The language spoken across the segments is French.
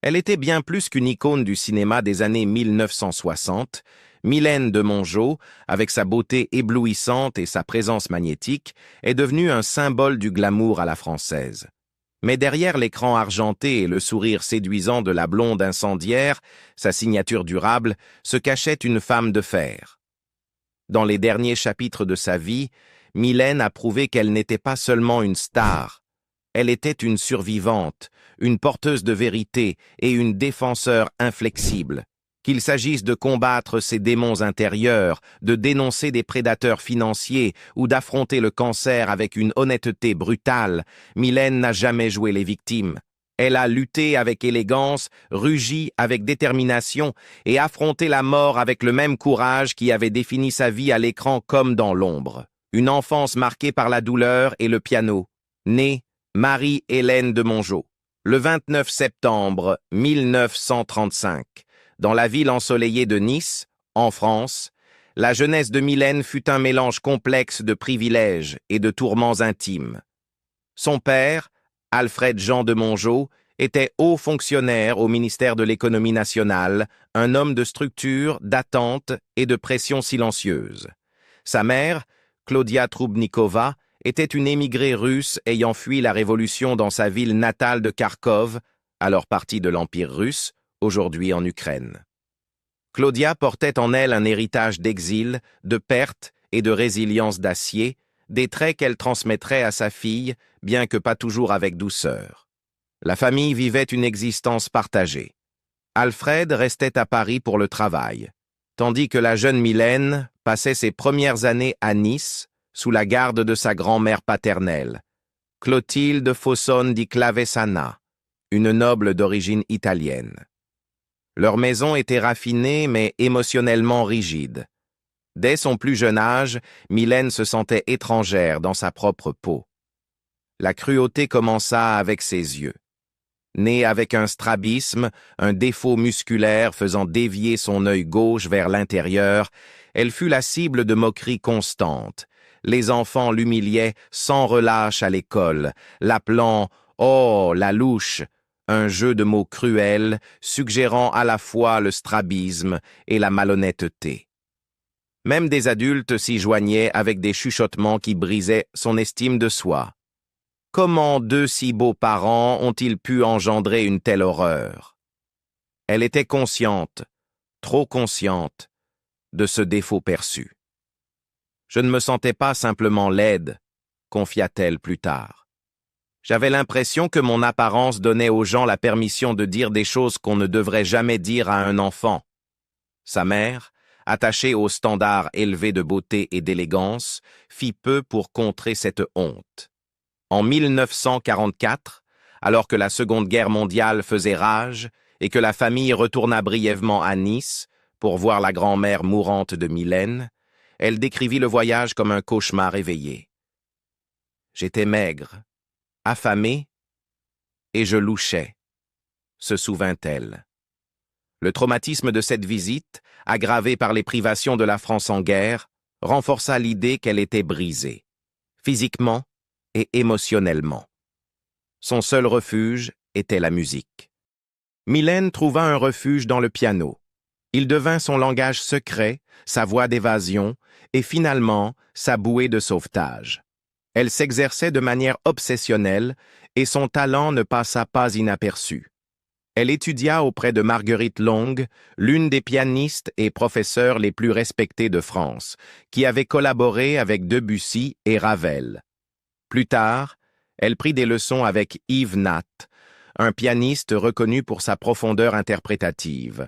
Elle était bien plus qu'une icône du cinéma des années 1960. Mylène de Mongeau, avec sa beauté éblouissante et sa présence magnétique, est devenue un symbole du glamour à la française. Mais derrière l'écran argenté et le sourire séduisant de la blonde incendiaire, sa signature durable, se cachait une femme de fer. Dans les derniers chapitres de sa vie, Mylène a prouvé qu'elle n'était pas seulement une star. Elle était une survivante, une porteuse de vérité et une défenseur inflexible. Qu'il s'agisse de combattre ses démons intérieurs, de dénoncer des prédateurs financiers ou d'affronter le cancer avec une honnêteté brutale, Mylène n'a jamais joué les victimes. Elle a lutté avec élégance, rugi avec détermination et affronté la mort avec le même courage qui avait défini sa vie à l'écran comme dans l'ombre. Une enfance marquée par la douleur et le piano. Née Marie-Hélène de Mongeau, le 29 septembre 1935. Dans la ville ensoleillée de Nice, en France, la jeunesse de Mylène fut un mélange complexe de privilèges et de tourments intimes. Son père, Alfred Jean de Mongeau, était haut fonctionnaire au ministère de l'Économie nationale, un homme de structure, d'attente et de pression silencieuse. Sa mère, Claudia Troubnikova, était une émigrée russe ayant fui la révolution dans sa ville natale de Kharkov, alors partie de l'Empire russe, aujourd'hui en Ukraine. Claudia portait en elle un héritage d'exil, de perte et de résilience d'acier, des traits qu'elle transmettrait à sa fille, bien que pas toujours avec douceur. La famille vivait une existence partagée. Alfred restait à Paris pour le travail, tandis que la jeune Mylène passait ses premières années à Nice, sous la garde de sa grand-mère paternelle, Clotilde Fossone di Clavesana, une noble d'origine italienne. Leur maison était raffinée mais émotionnellement rigide. Dès son plus jeune âge, Mylène se sentait étrangère dans sa propre peau. La cruauté commença avec ses yeux. Née avec un strabisme, un défaut musculaire faisant dévier son œil gauche vers l'intérieur, elle fut la cible de moqueries constantes. Les enfants l'humiliaient sans relâche à l'école, l'appelant « Oh, la louche », un jeu de mots cruel, suggérant à la fois le strabisme et la malhonnêteté. Même des adultes s'y joignaient avec des chuchotements qui brisaient son estime de soi. Comment deux si beaux parents ont-ils pu engendrer une telle horreur? Elle était consciente, trop consciente, de ce défaut perçu. Je ne me sentais pas simplement laide, confia-t-elle plus tard. J'avais l'impression que mon apparence donnait aux gens la permission de dire des choses qu'on ne devrait jamais dire à un enfant. Sa mère, attachée aux standards élevés de beauté et d'élégance, fit peu pour contrer cette honte. En 1944, alors que la Seconde Guerre mondiale faisait rage et que la famille retourna brièvement à Nice pour voir la grand-mère mourante de Mylène, elle décrivit le voyage comme un cauchemar éveillé. J'étais maigre, affamée, et je louchais, se souvint-elle. Le traumatisme de cette visite, aggravé par les privations de la France en guerre, renforça l'idée qu'elle était brisée, physiquement et émotionnellement. Son seul refuge était la musique. Mylène trouva un refuge dans le piano. Il devint son langage secret, sa voie d'évasion et finalement sa bouée de sauvetage. Elle s'exerçait de manière obsessionnelle et son talent ne passa pas inaperçu. Elle étudia auprès de Marguerite Long, l'une des pianistes et professeurs les plus respectées de France, qui avait collaboré avec Debussy et Ravel. Plus tard, elle prit des leçons avec Yves Nat, un pianiste reconnu pour sa profondeur interprétative.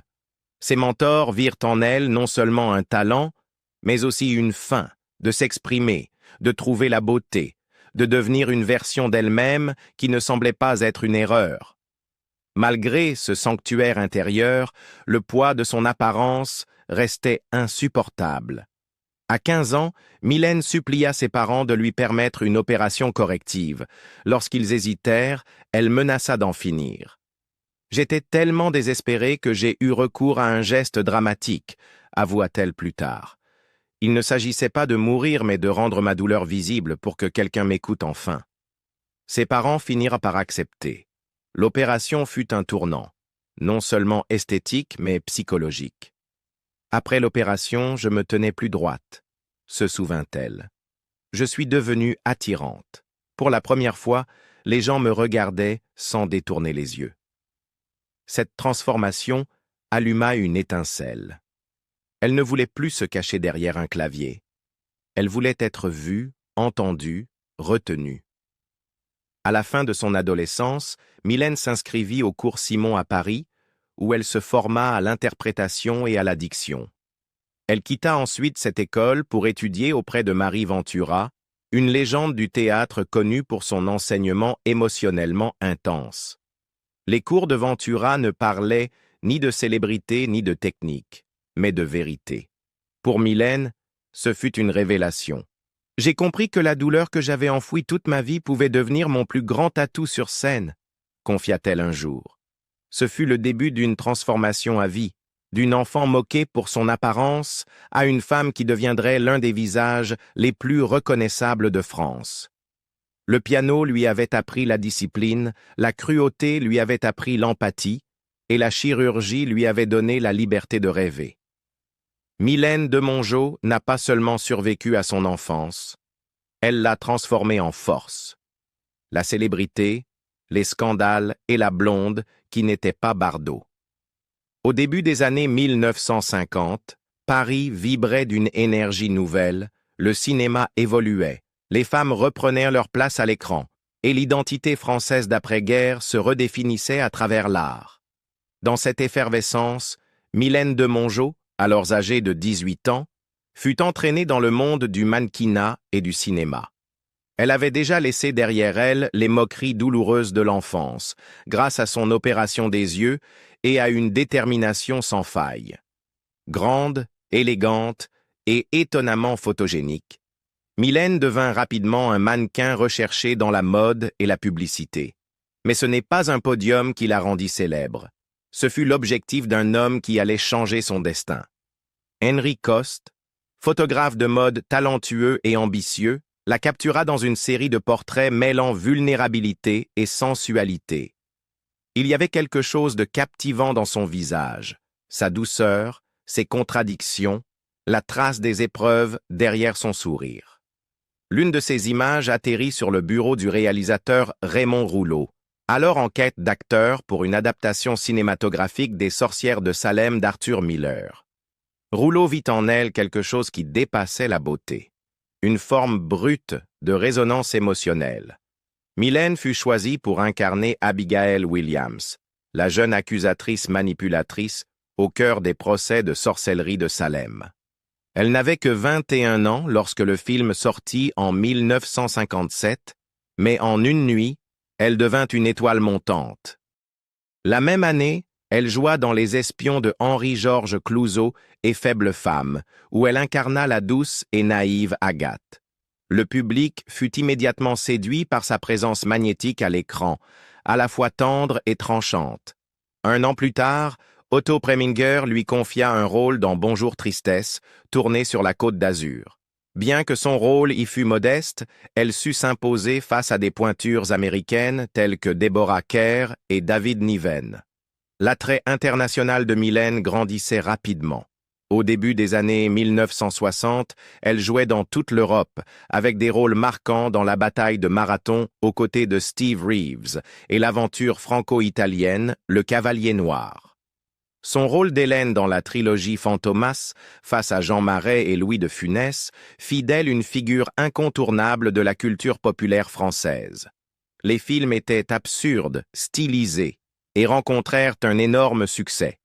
Ses mentors virent en elle non seulement un talent, mais aussi une faim de s'exprimer, de trouver la beauté, de devenir une version d'elle-même qui ne semblait pas être une erreur. Malgré ce sanctuaire intérieur, le poids de son apparence restait insupportable. À 15 ans, Mylène supplia ses parents de lui permettre une opération corrective. Lorsqu'ils hésitèrent, elle menaça d'en finir. J'étais tellement désespérée que j'ai eu recours à un geste dramatique, avoua-t-elle plus tard. Il ne s'agissait pas de mourir, mais de rendre ma douleur visible pour que quelqu'un m'écoute enfin. Ses parents finirent par accepter. L'opération fut un tournant. non seulement esthétique, mais psychologique. Après l'opération, je me tenais plus droite, se souvint-elle. Je suis devenue attirante. Pour la première fois, les gens me regardaient sans détourner les yeux. Cette transformation alluma une étincelle. Elle ne voulait plus se cacher derrière un clavier. Elle voulait être vue, entendue, retenue. À la fin de son adolescence, Mylène s'inscrivit au cours Simon à Paris, où elle se forma à l'interprétation et à la diction. Elle quitta ensuite cette école pour étudier auprès de Marie Ventura, une légende du théâtre connue pour son enseignement émotionnellement intense. Les cours de Ventura ne parlaient ni de célébrité ni de technique, mais de vérité. Pour Mylène, ce fut une révélation. J'ai compris que la douleur que j'avais enfouie toute ma vie pouvait devenir mon plus grand atout sur scène, confia-t-elle un jour. Ce fut le début d'une transformation à vie, d'une enfant moquée pour son apparence à une femme qui deviendrait l'un des visages les plus reconnaissables de France. Le piano lui avait appris la discipline, la cruauté lui avait appris l'empathie, et la chirurgie lui avait donné la liberté de rêver. Mylène de Mongeau n'a pas seulement survécu à son enfance, elle l'a transformée en force. La célébrité, les scandales et la blonde qui n'était pas Bardot. Au début des années 1950, Paris vibrait d'une énergie nouvelle, le cinéma évoluait, les femmes reprenaient leur place à l'écran, et l'identité française d'après-guerre se redéfinissait à travers l'art. Dans cette effervescence, Mylène de Mongeau, alors âgée de 18 ans, fut entraînée dans le monde du mannequinat et du cinéma. Elle avait déjà laissé derrière elle les moqueries douloureuses de l'enfance, grâce à son opération des yeux et à une détermination sans faille. Grande, élégante et étonnamment photogénique, Mylène devint rapidement un mannequin recherché dans la mode et la publicité. Mais ce n'est pas un podium qui la rendit célèbre. Ce fut l'objectif d'un homme qui allait changer son destin. Henry Coste, photographe de mode talentueux et ambitieux, la captura dans une série de portraits mêlant vulnérabilité et sensualité. Il y avait quelque chose de captivant dans son visage, sa douceur, ses contradictions, la trace des épreuves derrière son sourire. L'une de ces images atterrit sur le bureau du réalisateur Raymond Rouleau, alors en quête d'acteurs pour une adaptation cinématographique des Sorcières de Salem d'Arthur Miller. Rouleau vit en elle quelque chose qui dépassait la beauté, une forme brute de résonance émotionnelle. Mylène fut choisie pour incarner Abigail Williams, la jeune accusatrice manipulatrice au cœur des procès de sorcellerie de Salem. Elle n'avait que 21 ans lorsque le film sortit en 1957, mais en une nuit, elle devint une étoile montante. La même année, elle joua dans Les Espions de Henri-Georges Clouzot et Faible femme, où elle incarna la douce et naïve Agathe. Le public fut immédiatement séduit par sa présence magnétique à l'écran, à la fois tendre et tranchante. Un an plus tard, Otto Preminger lui confia un rôle dans Bonjour Tristesse, tourné sur la Côte d'Azur. Bien que son rôle y fût modeste, elle sut s'imposer face à des pointures américaines telles que Deborah Kerr et David Niven. L'attrait international de Mylène grandissait rapidement. Au début des années 1960, elle jouait dans toute l'Europe, avec des rôles marquants dans la bataille de Marathon aux côtés de Steve Reeves et l'aventure franco-italienne Le Cavalier Noir. Son rôle d'Hélène dans la trilogie Fantomas, face à Jean Marais et Louis de Funès, fit d'elle une figure incontournable de la culture populaire française. Les films étaient absurdes, stylisés, et rencontrèrent un énorme succès.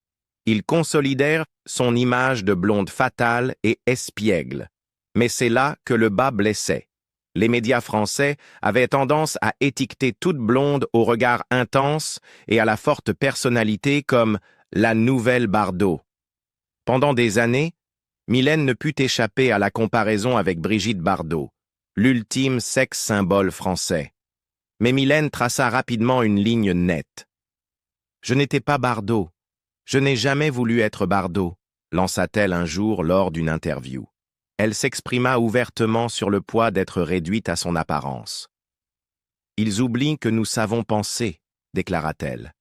Ils consolidèrent son image de blonde fatale et espiègle. Mais c'est là que le bas blessait. Les médias français avaient tendance à étiqueter toute blonde au regard intense et à la forte personnalité comme la nouvelle Bardot. Pendant des années, Mylène ne put échapper à la comparaison avec Brigitte Bardot, l'ultime sex symbole français. Mais Mylène traça rapidement une ligne nette. « Je n'étais pas Bardot. Je n'ai jamais voulu être Bardot », lança-t-elle un jour lors d'une interview. Elle s'exprima ouvertement sur le poids d'être réduite à son apparence. « Ils oublient que nous savons penser », déclara-t-elle.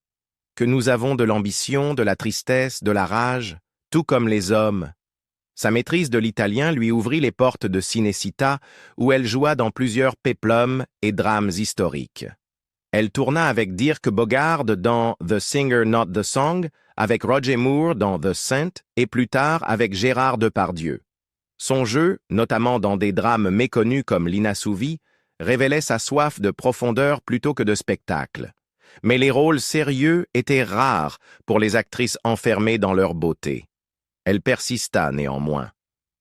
que nous avons de l'ambition, de la tristesse, de la rage, tout comme les hommes. Sa maîtrise de l'italien lui ouvrit les portes de Cinecittà, où elle joua dans plusieurs péplums et drames historiques. Elle tourna avec Dirk Bogarde dans The Singer Not the Song, avec Roger Moore dans The Saint et plus tard avec Gérard Depardieu. Son jeu, notamment dans des drames méconnus comme L'Inassouvi, révélait sa soif de profondeur plutôt que de spectacle. Mais les rôles sérieux étaient rares pour les actrices enfermées dans leur beauté. Elle persista néanmoins.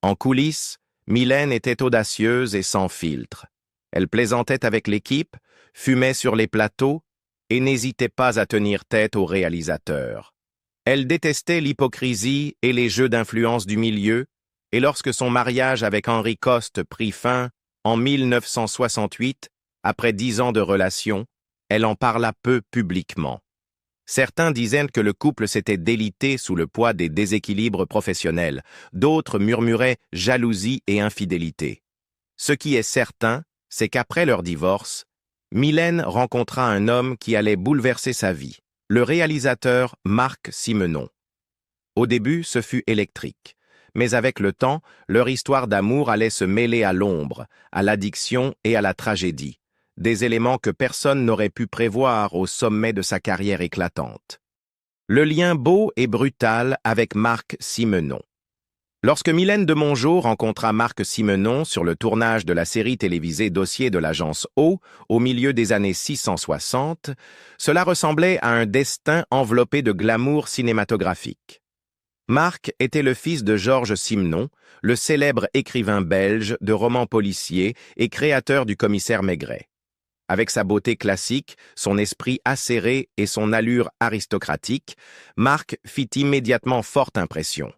En coulisses, Mylène était audacieuse et sans filtre. Elle plaisantait avec l'équipe, fumait sur les plateaux et n'hésitait pas à tenir tête aux réalisateurs. Elle détestait l'hypocrisie et les jeux d'influence du milieu, et lorsque son mariage avec Henri Coste prit fin en 1968, après 10 ans de relation, elle en parla peu publiquement. Certains disaient que le couple s'était délité sous le poids des déséquilibres professionnels, d'autres murmuraient jalousie et infidélité. Ce qui est certain, c'est qu'après leur divorce, Mylène rencontra un homme qui allait bouleverser sa vie, le réalisateur Marc Simenon. Au début, ce fut électrique, mais avec le temps, leur histoire d'amour allait se mêler à l'ombre, à l'addiction et à la tragédie. Des éléments que personne n'aurait pu prévoir au sommet de sa carrière éclatante. Le lien beau et brutal avec Marc Simenon. Lorsque Mylène de Mongeau rencontra Marc Simenon sur le tournage de la série télévisée Dossier de l'agence O, au milieu des années 660, cela ressemblait à un destin enveloppé de glamour cinématographique. Marc était le fils de Georges Simenon, le célèbre écrivain belge de romans policiers et créateur du Commissaire Maigret. Avec sa beauté classique, son esprit acéré et son allure aristocratique, Marc fit immédiatement forte impression.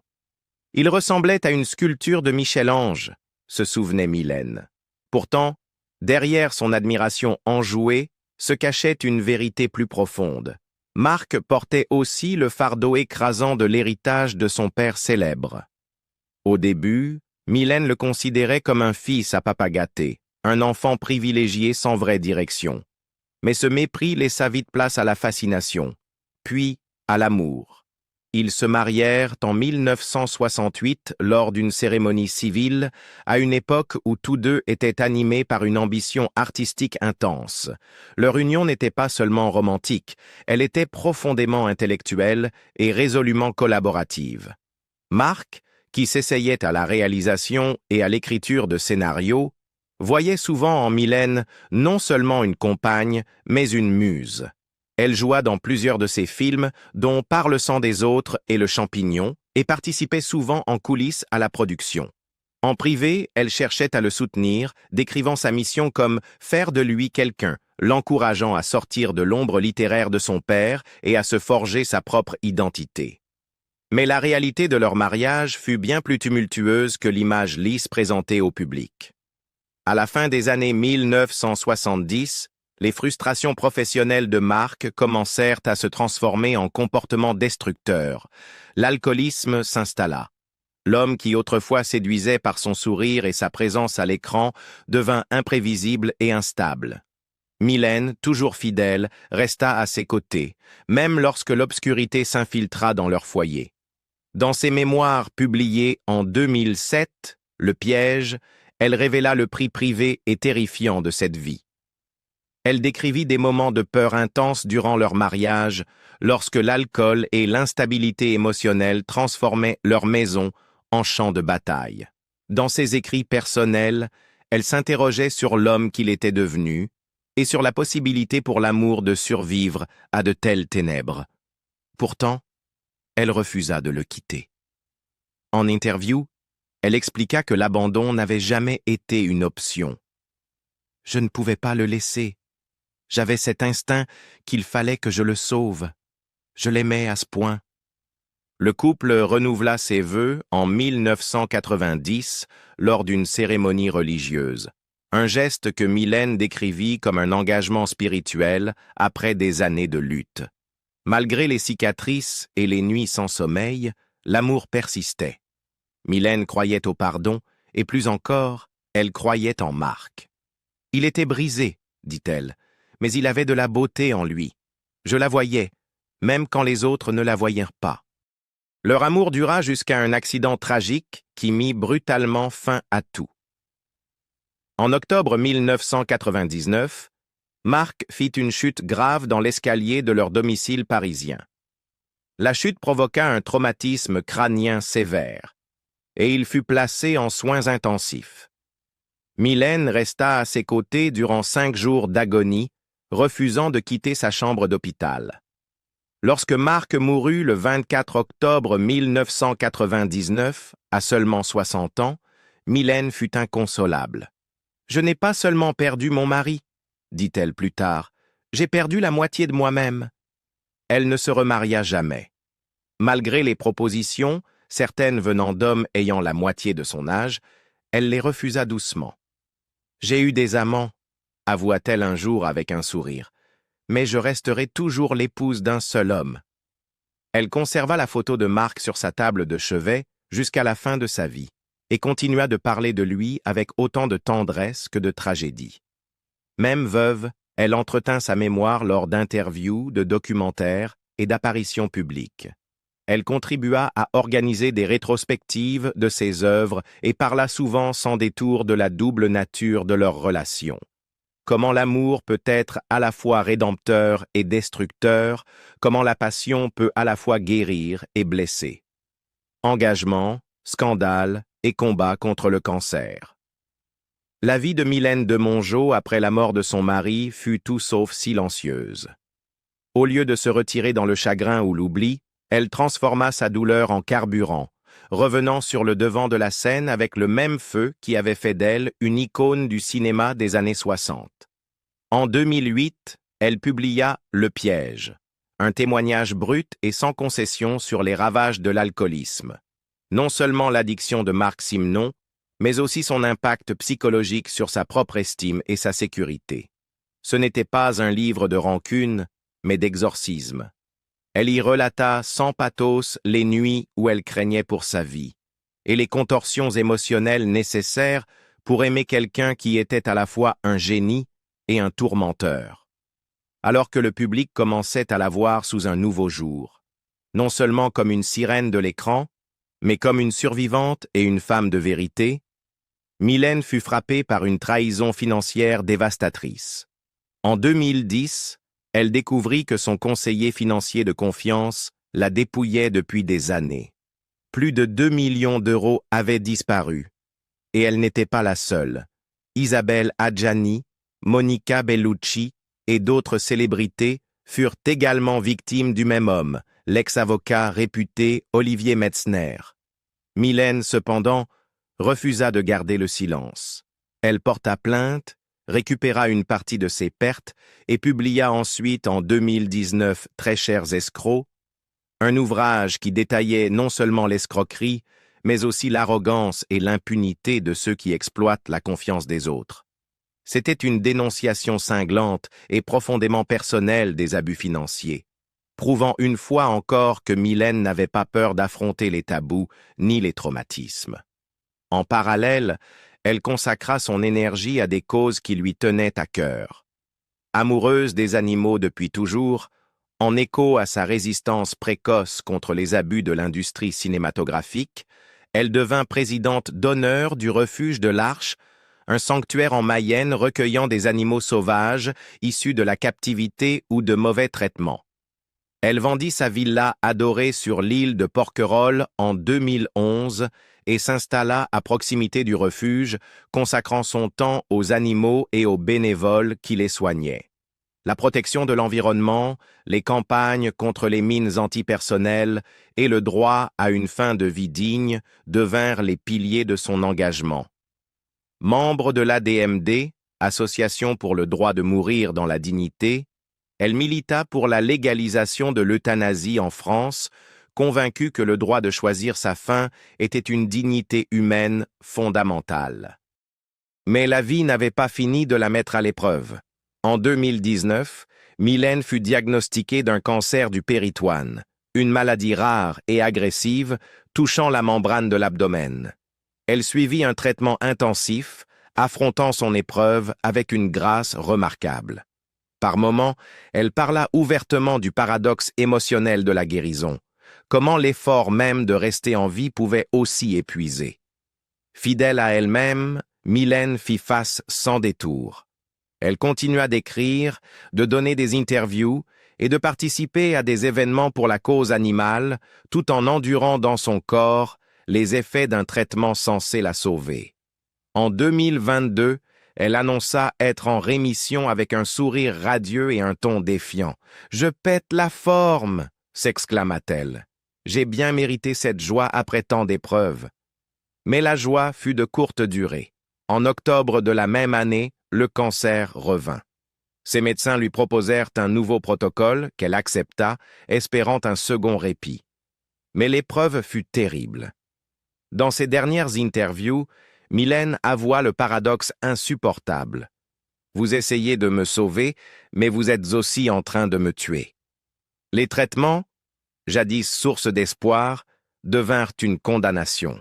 Il ressemblait à une sculpture de Michel-Ange, se souvenait Mylène. Pourtant, derrière son admiration enjouée, se cachait une vérité plus profonde. Marc portait aussi le fardeau écrasant de l'héritage de son père célèbre. Au début, Mylène le considérait comme un fils à papa gâté, un enfant privilégié sans vraie direction. Mais ce mépris laissa vite place à la fascination, puis à l'amour. Ils se marièrent en 1968 lors d'une cérémonie civile, à une époque où tous deux étaient animés par une ambition artistique intense. Leur union n'était pas seulement romantique, elle était profondément intellectuelle et résolument collaborative. Marc, qui s'essayait à la réalisation et à l'écriture de scénarios, voyait souvent en Mylène non seulement une compagne, mais une muse. Elle joua dans plusieurs de ses films, dont Par le sang des autres et Le Champignon, et participait souvent en coulisses à la production. En privé, elle cherchait à le soutenir, décrivant sa mission comme « faire de lui quelqu'un », l'encourageant à sortir de l'ombre littéraire de son père et à se forger sa propre identité. Mais la réalité de leur mariage fut bien plus tumultueuse que l'image lisse présentée au public. À la fin des années 1970, les frustrations professionnelles de Marc commencèrent à se transformer en comportements destructeurs. L'alcoolisme s'installa. L'homme qui autrefois séduisait par son sourire et sa présence à l'écran devint imprévisible et instable. Mylène, toujours fidèle, resta à ses côtés, même lorsque l'obscurité s'infiltra dans leur foyer. Dans ses mémoires publiés en 2007, Le Piège, elle révéla le prix privé et terrifiant de cette vie. Elle décrivit des moments de peur intense durant leur mariage, lorsque l'alcool et l'instabilité émotionnelle transformaient leur maison en champ de bataille. Dans ses écrits personnels, elle s'interrogeait sur l'homme qu'il était devenu et sur la possibilité pour l'amour de survivre à de telles ténèbres. Pourtant, elle refusa de le quitter. En interview, elle expliqua que l'abandon n'avait jamais été une option. « Je ne pouvais pas le laisser. J'avais cet instinct qu'il fallait que je le sauve. Je l'aimais à ce point. » Le couple renouvela ses vœux en 1990 lors d'une cérémonie religieuse. Un geste que Mylène décrivit comme un engagement spirituel après des années de lutte. Malgré les cicatrices et les nuits sans sommeil, l'amour persistait. Mylène croyait au pardon, et plus encore, elle croyait en Marc. « Il était brisé, dit-elle, mais il avait de la beauté en lui. Je la voyais, même quand les autres ne la voyaient pas. Leur amour dura jusqu'à un accident tragique qui mit brutalement fin à tout. En octobre 1999, Marc fit une chute grave dans l'escalier de leur domicile parisien. La chute provoqua un traumatisme crânien sévère, et il fut placé en soins intensifs. Mylène resta à ses côtés durant 5 jours d'agonie, refusant de quitter sa chambre d'hôpital. Lorsque Marc mourut le 24 octobre 1999, à seulement 60 ans, Mylène fut inconsolable. « Je n'ai pas seulement perdu mon mari, » dit-elle plus tard, « j'ai perdu la moitié de moi-même. » Elle ne se remaria jamais. Malgré les propositions, certaines venant d'hommes ayant la moitié de son âge, elle les refusa doucement. « J'ai eu des amants, » avoua-t-elle un jour avec un sourire, « mais je resterai toujours l'épouse d'un seul homme. » Elle conserva la photo de Marc sur sa table de chevet jusqu'à la fin de sa vie et continua de parler de lui avec autant de tendresse que de tragédie. Même veuve, elle entretint sa mémoire lors d'interviews, de documentaires et d'apparitions publiques. Elle contribua à organiser des rétrospectives de ses œuvres et parla souvent sans détour de la double nature de leur relation. Comment l'amour peut être à la fois rédempteur et destructeur, comment la passion peut à la fois guérir et blesser. Engagement, scandale et combat contre le cancer. La vie de Mylène de Mongeau après la mort de son mari fut tout sauf silencieuse. Au lieu de se retirer dans le chagrin ou l'oubli, elle transforma sa douleur en carburant, revenant sur le devant de la scène avec le même feu qui avait fait d'elle une icône du cinéma des années 60. En 2008, elle publia Le Piège, un témoignage brut et sans concession sur les ravages de l'alcoolisme. Non seulement l'addiction de Marc Simon, mais aussi son impact psychologique sur sa propre estime et sa sécurité. Ce n'était pas un livre de rancune, mais d'exorcisme. Elle y relata sans pathos les nuits où elle craignait pour sa vie, et les contorsions émotionnelles nécessaires pour aimer quelqu'un qui était à la fois un génie et un tourmenteur. Alors que le public commençait à la voir sous un nouveau jour, non seulement comme une sirène de l'écran, mais comme une survivante et une femme de vérité, Mylène fut frappée par une trahison financière dévastatrice. En 2010, elle découvrit que son conseiller financier de confiance la dépouillait depuis des années. Plus de 2 millions d'euros avaient disparu. Et elle n'était pas la seule. Isabelle Adjani, Monica Bellucci et d'autres célébrités furent également victimes du même homme, l'ex-avocat réputé Olivier Metzner. Mylène, cependant, refusa de garder le silence. Elle porta plainte, récupéra une partie de ses pertes et publia ensuite en 2019 Très chers escrocs, un ouvrage qui détaillait non seulement l'escroquerie, mais aussi l'arrogance et l'impunité de ceux qui exploitent la confiance des autres. C'était une dénonciation cinglante et profondément personnelle des abus financiers, prouvant une fois encore que Mylène n'avait pas peur d'affronter les tabous ni les traumatismes. En parallèle, elle consacra son énergie à des causes qui lui tenaient à cœur. Amoureuse des animaux depuis toujours, en écho à sa résistance précoce contre les abus de l'industrie cinématographique, elle devint présidente d'honneur du refuge de l'Arche, un sanctuaire en Mayenne recueillant des animaux sauvages issus de la captivité ou de mauvais traitements. Elle vendit sa villa adorée sur l'île de Porquerolles en 2011 et s'installa à proximité du refuge, consacrant son temps aux animaux et aux bénévoles qui les soignaient. La protection de l'environnement, les campagnes contre les mines antipersonnelles et le droit à une fin de vie digne devinrent les piliers de son engagement. Membre de l'ADMD, Association pour le droit de mourir dans la dignité, elle milita pour la légalisation de l'euthanasie en France, convaincue que le droit de choisir sa fin était une dignité humaine fondamentale. Mais la vie n'avait pas fini de la mettre à l'épreuve. En 2019, Mylène fut diagnostiquée d'un cancer du péritoine, une maladie rare et agressive touchant la membrane de l'abdomen. Elle suivit un traitement intensif, affrontant son épreuve avec une grâce remarquable. Par moments, elle parla ouvertement du paradoxe émotionnel de la guérison, comment l'effort même de rester en vie pouvait aussi épuiser. Fidèle à elle-même, Mylène fit face sans détour. Elle continua d'écrire, de donner des interviews et de participer à des événements pour la cause animale, tout en endurant dans son corps les effets d'un traitement censé la sauver. En 2022, elle annonça être en rémission avec un sourire radieux et un ton défiant. « Je pète la forme !» s'exclama-t-elle. « J'ai bien mérité cette joie après tant d'épreuves. » Mais la joie fut de courte durée. En octobre de la même année, le cancer revint. Ses médecins lui proposèrent un nouveau protocole qu'elle accepta, espérant un second répit. Mais l'épreuve fut terrible. Dans ses dernières interviews, Mylène avoua le paradoxe insupportable. « Vous essayez de me sauver, mais vous êtes aussi en train de me tuer. » Les traitements, jadis source d'espoir, devinrent une condamnation.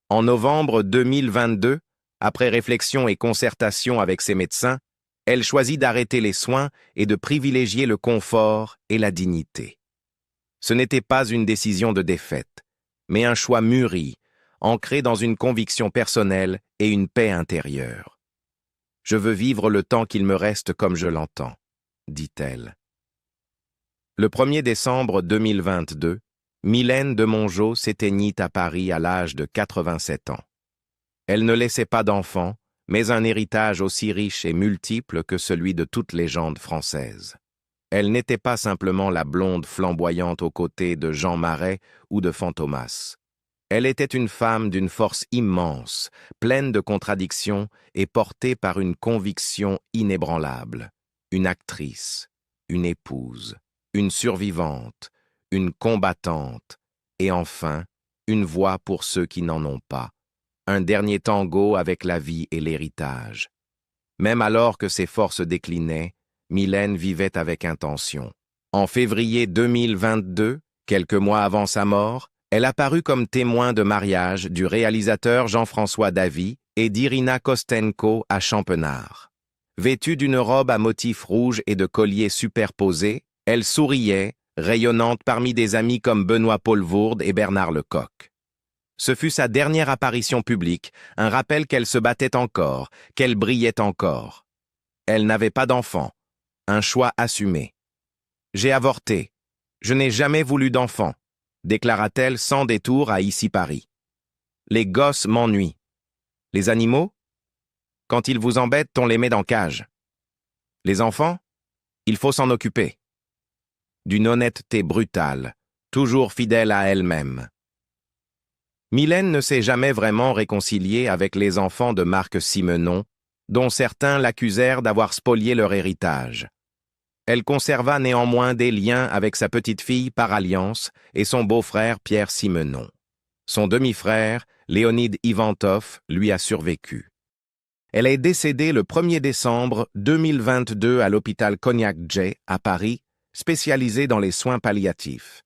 En novembre 2022, après réflexion et concertation avec ses médecins, elle choisit d'arrêter les soins et de privilégier le confort et la dignité. Ce n'était pas une décision de défaite, mais un choix mûri, ancré dans une conviction personnelle et une paix intérieure. « Je veux vivre le temps qu'il me reste comme je l'entends », dit-elle. Le 1er décembre 2022, Mylène de Mongeau s'éteignit à Paris à l'âge de 87 ans. Elle ne laissait pas d'enfants, mais un héritage aussi riche et multiple que celui de toute légende française. Elle n'était pas simplement la blonde flamboyante aux côtés de Jean Marais ou de Fantomas. Elle était une femme d'une force immense, pleine de contradictions et portée par une conviction inébranlable. Une actrice, une épouse, une survivante, une combattante, et enfin, une voix pour ceux qui n'en ont pas. Un dernier tango avec la vie et l'héritage. Même alors que ses forces déclinaient, Mylène vivait avec intention. En février 2022, quelques mois avant sa mort, elle apparut comme témoin de mariage du réalisateur Jean-François Davy et d'Irina Kostenko à Champenard. Vêtue d'une robe à motifs rouges et de colliers superposés, elle souriait, rayonnante parmi des amis comme Benoît Poelvoorde et Bernard Lecoq. Ce fut sa dernière apparition publique, un rappel qu'elle se battait encore, qu'elle brillait encore. Elle n'avait pas d'enfant, un choix assumé. « J'ai avorté. Je n'ai jamais voulu d'enfant », déclara-t-elle sans détour à Ici Paris. « Les gosses m'ennuient. Les animaux? Quand ils vous embêtent, on les met dans cage. Les enfants? Il faut s'en occuper. » D'une honnêteté brutale, toujours fidèle à elle-même. Mylène ne s'est jamais vraiment réconciliée avec les enfants de Marc Simenon, dont certains l'accusèrent d'avoir spolié leur héritage. Elle conserva néanmoins des liens avec sa petite-fille par alliance et son beau-frère Pierre Simenon. Son demi-frère, Léonide Ivantov, lui a survécu. Elle est décédée le 1er décembre 2022 à l'hôpital Cognac-Jay, à Paris, spécialisé dans les soins palliatifs.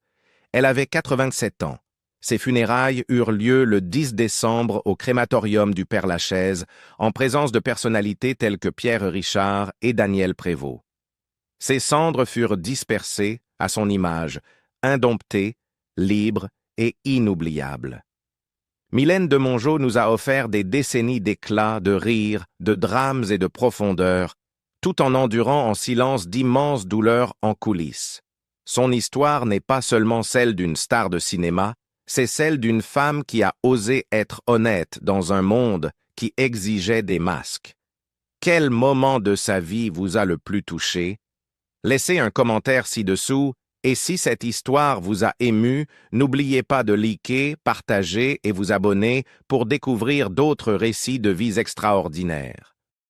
Elle avait 87 ans. Ses funérailles eurent lieu le 10 décembre au crématorium du Père-Lachaise, en présence de personnalités telles que Pierre Richard et Daniel Prévost. Ses cendres furent dispersées à son image, indomptée, libre et inoubliable. Mylène de Mongeau nous a offert des décennies d'éclat, de rire, de drames et de profondeur, tout en endurant en silence d'immenses douleurs en coulisses. Son histoire n'est pas seulement celle d'une star de cinéma, c'est celle d'une femme qui a osé être honnête dans un monde qui exigeait des masques. Quel moment de sa vie vous a le plus touché? Laissez un commentaire ci-dessous, et si cette histoire vous a ému, n'oubliez pas de liker, partager et vous abonner pour découvrir d'autres récits de vies extraordinaires.